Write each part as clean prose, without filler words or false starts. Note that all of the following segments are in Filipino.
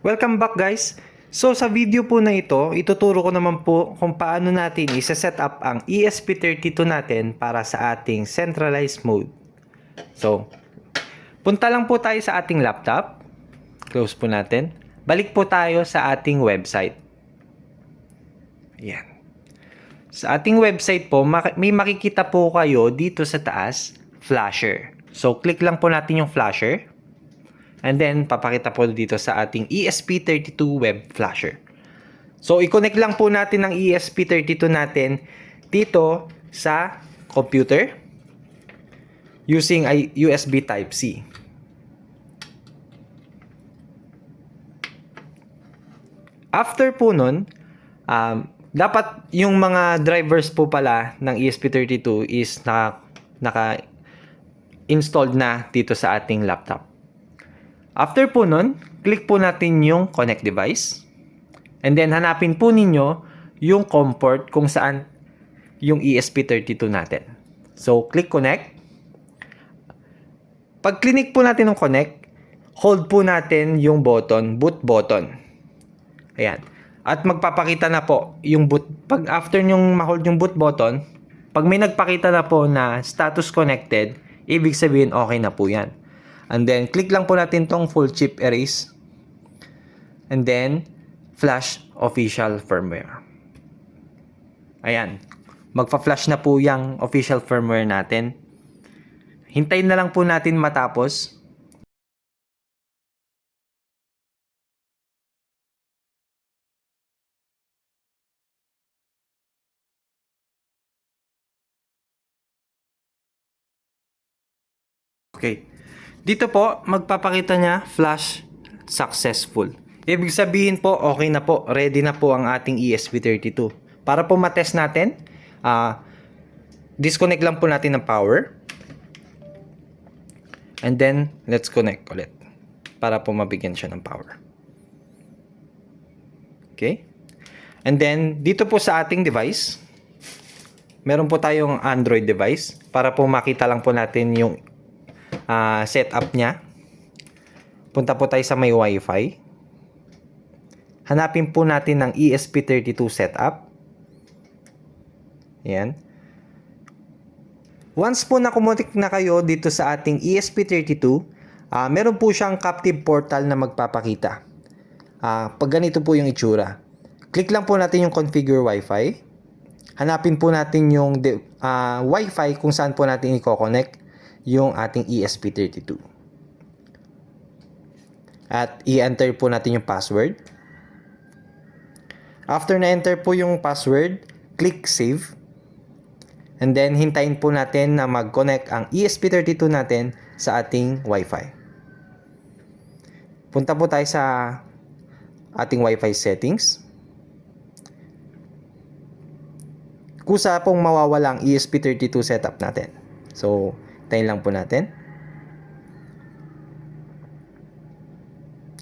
Welcome back guys! So sa video po na ito, ituturo ko naman po kung paano natin isa-set up ang ESP32 natin para sa ating centralized mode. So, punta lang po tayo sa ating laptop. Close po natin. Balik po tayo sa ating website. Ayan. Sa ating website po, may makikita po kayo dito sa taas, flasher. So, click lang po natin yung flasher. And then, papakita po dito sa ating ESP32 web flasher. So, i-connect lang po natin ang ESP32 natin dito sa computer using USB Type-C. After po nun, dapat yung mga drivers po pala ng ESP32 is naka-installed na dito sa ating laptop. After po nun, click po natin yung connect device. And then, hanapin po ninyo yung COM port kung saan yung ESP32 natin. So, click connect. Pag click po natin yung connect, hold po natin yung button, boot button. Ayan. At magpapakita na po yung boot. Pag after nyong ma-hold yung boot button, pag may nagpakita na po na status connected, ibig sabihin okay na po yan. And then, click lang po natin tong full chip erase. And then, flash official firmware. Ayan. Magpa-flash na po yung official firmware natin. Hintayin na lang po natin matapos. Okay. Dito po, magpapakita niya flash successful. Ibig sabihin po, okay na po. Ready na po ang ating ESP32. Para po matest natin, disconnect lang po natin ng power. And then, let's connect ulit. Para po mabigyan siya ng power. Okay. And then, dito po sa ating device, meron po tayong Android device. Para po makita lang po natin yung setup niya. Punta po tayo sa may Wi-Fi. Hanapin po natin ang ESP32 setup. Ayan. Once po nakumutik na kayo dito sa ating ESP32, meron po siyang captive portal na magpapakita. Pag ganito po yung itsura. Click lang po natin yung configure Wi-Fi. Hanapin po natin yung Wi-Fi kung saan po natin i-connect yung ating ESP32. At i-enter po natin yung password. After na-enter po yung password, click save. And then, hintayin po natin na mag-connect ang ESP32 natin sa ating Wi-Fi. Punta po tayo sa ating Wi-Fi settings. Kusa pong mawawala ang ESP32 setup natin. So, tayo lang po natin.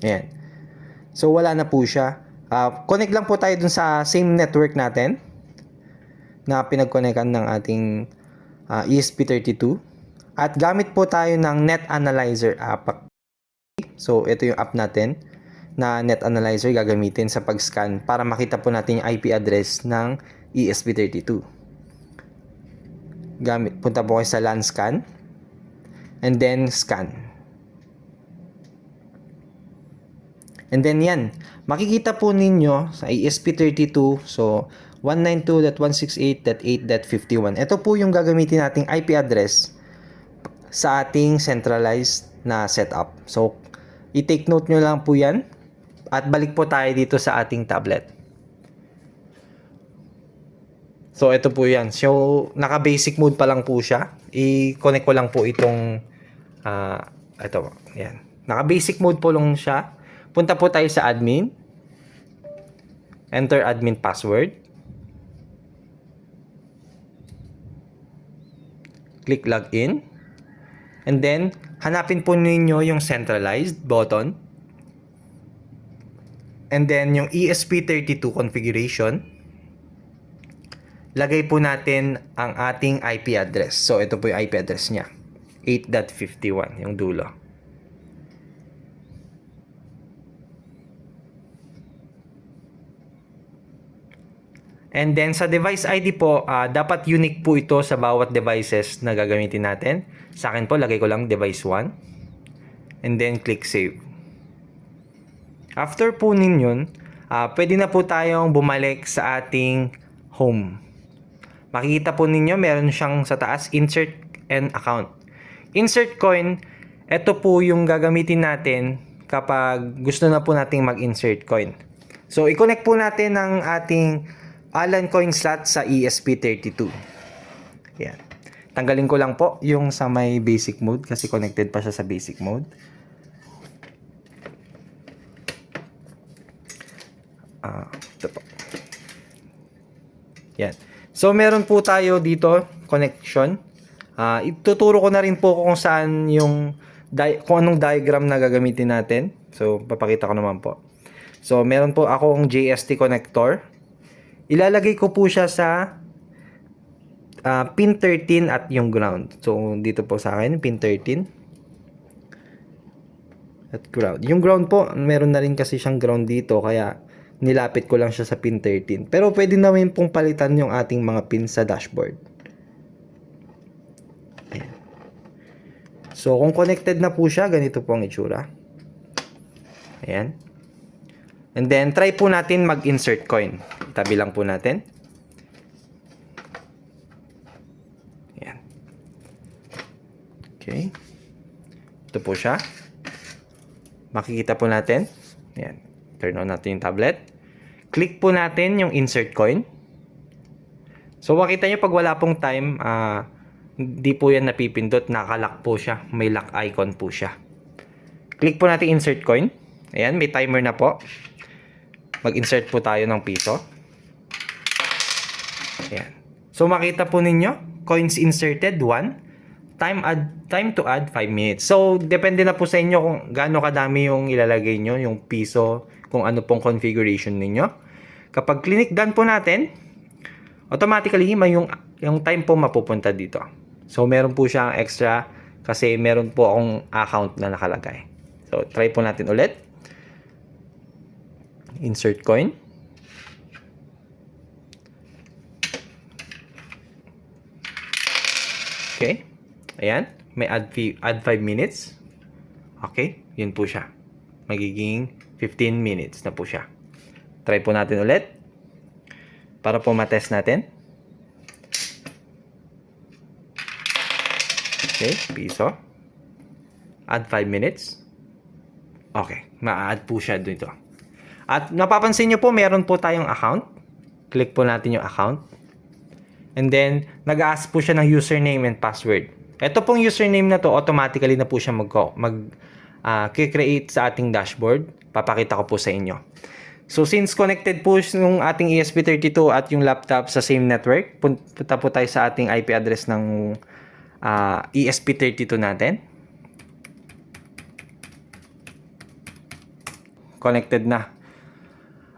Ayan. So, wala na po siya. Connect lang po tayo dun sa same network natin na pinag-connectan ng ating ESP32. At gamit po tayo ng Net Analyzer app. So, ito yung app natin na Net Analyzer gagamitin sa pag-scan para makita po natin yung IP address ng ESP32. Punta po kayo sa LAN scan. And then, scan. And then, yan. Makikita po ninyo sa ESP32. So, 192.168.8.51. Ito po yung gagamitin nating IP address sa ating centralized na setup. So, i-take note nyo lang po yan. At balik po tayo dito sa ating tablet. So, ito po yan. So, naka-basic mode pa lang po siya. I-connect ko lang po itong ito. Yan. Naka-basic mode po lang siya. Punta po tayo sa admin. Enter admin password. Click login. And then, hanapin po ninyo yung centralized button. And then, yung ESP32 configuration. Lagay po natin ang ating IP address. So, ito po yung IP address niya. 8.51, yung dulo. And then sa device ID po, dapat unique po ito sa bawat devices na gagamitin natin. Sa akin po, lagay ko lang device 1. And then click save. After po ninyon, pwede na po tayong bumalik sa ating home. Makikita po ninyo, meron siyang sa taas, insert and account. Insert coin, ito po yung gagamitin natin kapag gusto na po nating mag-insert coin. So, i-connect po natin ang ating Allen coin slot sa ESP32. Yan. Tanggalin ko lang po yung sa may basic mode kasi connected pa siya sa basic mode. Ito po. Yan. So, meron po tayo dito connection. Ituturo ko na rin po kung saan yung kung anong diagram na gagamitin natin. So, papakita ko naman po. So, meron po akong JST connector. Ilalagay ko po siya sa pin 13 at yung ground. So, dito po sa akin, pin 13 at ground. Yung ground po, meron na rin kasi siyang ground dito, kaya nilapit ko lang siya sa pin 13. Pero pwede namin pong palitan yung ating mga pin sa dashboard. Ayan. So, kung connected na po siya, ganito po ang itsura. Ayan. And then, try po natin mag-insert coin. Itabi lang po natin. Ayan. Okay. Ito po siya. Makikita po natin. Ayan. Turn on natin yung tablet. Click po natin yung insert coin. So, makita nyo pag wala pong time, hindi po yan napipindot. Nakalock po siya. May lock icon po siya. Click po natin insert coin. Ayan, may timer na po. Mag-insert po tayo ng piso. Ayan. So, makita po ninyo, coins inserted, 1. Time to add, 5 minutes. So, depende na po sa inyo kung gaano kadami yung ilalagay nyo, yung piso, kung ano pong configuration ninyo. Kapag click done po natin, automatically, may yung time po mapupunta dito. So, meron po siyang extra kasi meron po akong account na nakalagay. So, try po natin ulit. Insert coin. Okay. Ayan. May add 5 minutes. Okay. Yun po siya. Magiging 15 minutes na po siya. Try po natin ulit. Para po matest natin. Okay. Piso. Add 5 minutes. Okay. Ma-add po siya dito. At napapansin nyo po, meron po tayong account. Click po natin yung account. And then, nag-ask po siya ng username and password. Ito pong username na to, automatically na po siya mag-create sa ating dashboard. Papakita ko po sa inyo. So, since connected po yung ating ESP32 at yung laptop sa same network, punta po tayo sa ating IP address ng ESP32 natin. Connected na.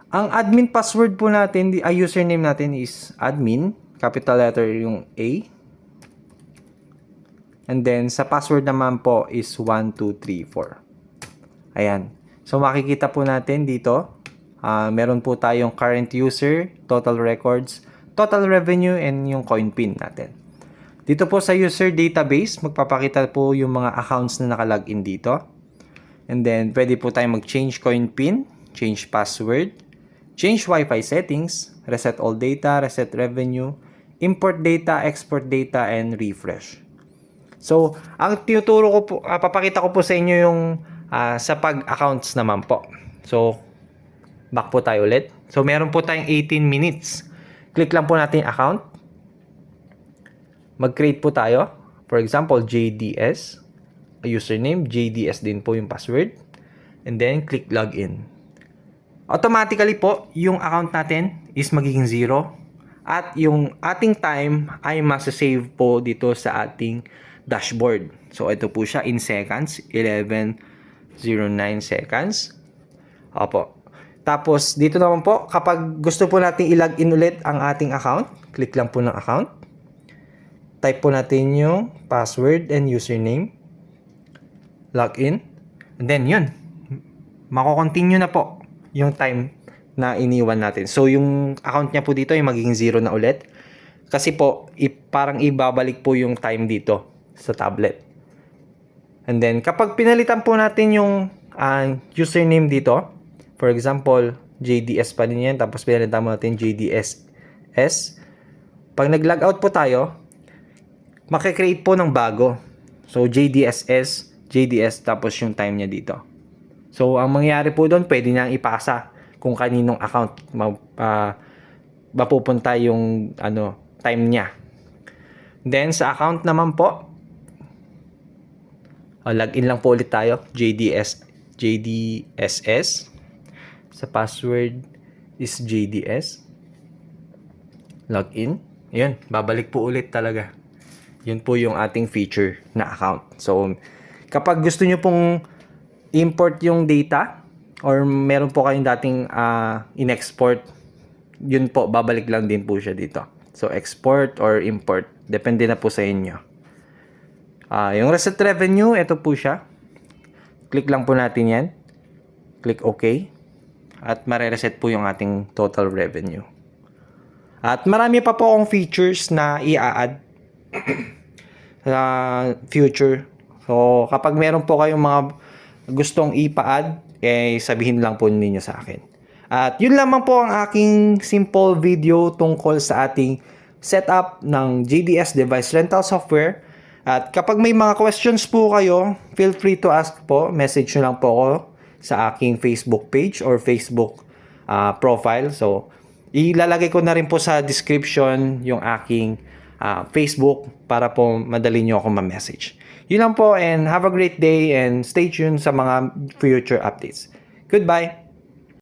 Ang admin password po natin, username natin is admin, capital letter yung A. And then, sa password naman po is 1234. Ayan. So, makikita po natin dito, meron po tayong current user, total records, total revenue, and yung coin pin natin. Dito po sa user database, magpapakita po yung mga accounts na nakalagin dito. And then, pwede po tayo mag-change coin pin, change password, change Wi-Fi settings, reset all data, reset revenue, import data, export data, and refresh. So, ang tinuturo ko po, papakita ko po sa inyo yung sa pag-accounts naman po. So, back po tayo ulit. So, meron po tayong 18 minutes. Click lang po natin yung account. Mag-create po tayo. For example, JDS. Username, JDS din po yung password. And then, click login. Automatically po, yung account natin is magiging 0. At yung ating time ay masasave po dito sa ating dashboard. So, ito po siya in seconds. 11:09 seconds. Opo. Tapos, dito naman po, kapag gusto po natin i-login ulit ang ating account, click lang po ng account. Type po natin yung password and username. Login. And then, yun. Mako-continue na po yung time na iniwan natin. So, yung account niya po dito ay magiging 0 na ulit. Kasi po, parang ibabalik po yung time dito sa tablet. And then, kapag pinalitan po natin yung username dito, for example, JDS pa din yan, tapos pinalitan mo natin JDSS. Pag nag-logout po tayo, makikreate po ng bago. So, JDSS, JDS, tapos yung time niya dito. So, ang mangyayari po doon, pwede niyang ipasa kung kaninong account mapupunta yung time niya. Then, sa account naman po, login lang po ulit tayo, JDSS. Sa password is JDS. Login. Yun, babalik po ulit talaga. Yun po yung ating feature na account. So, kapag gusto nyo pong import yung data or meron po kayong dating in-export, yun po, babalik lang din po siya dito. So, export or import, depende na po sa inyo. Yung reset revenue, ito po siya. Click lang po natin yan. Click OK. At mare-reset po yung ating total revenue. At marami pa po akong features na i-add sa future. So, kapag meron po kayong mga gustong ipa-add, sabihin lang po ninyo sa akin. At yun lamang po ang aking simple video tungkol sa ating setup ng JDS device rental software. At kapag may mga questions po kayo, feel free to ask po. Message nyo lang po ako sa aking Facebook page or Facebook profile. So, ilalagay ko na rin po sa description yung aking Facebook para po madali nyo ako ma-message. Yun lang po, and have a great day and stay tuned sa mga future updates. Goodbye!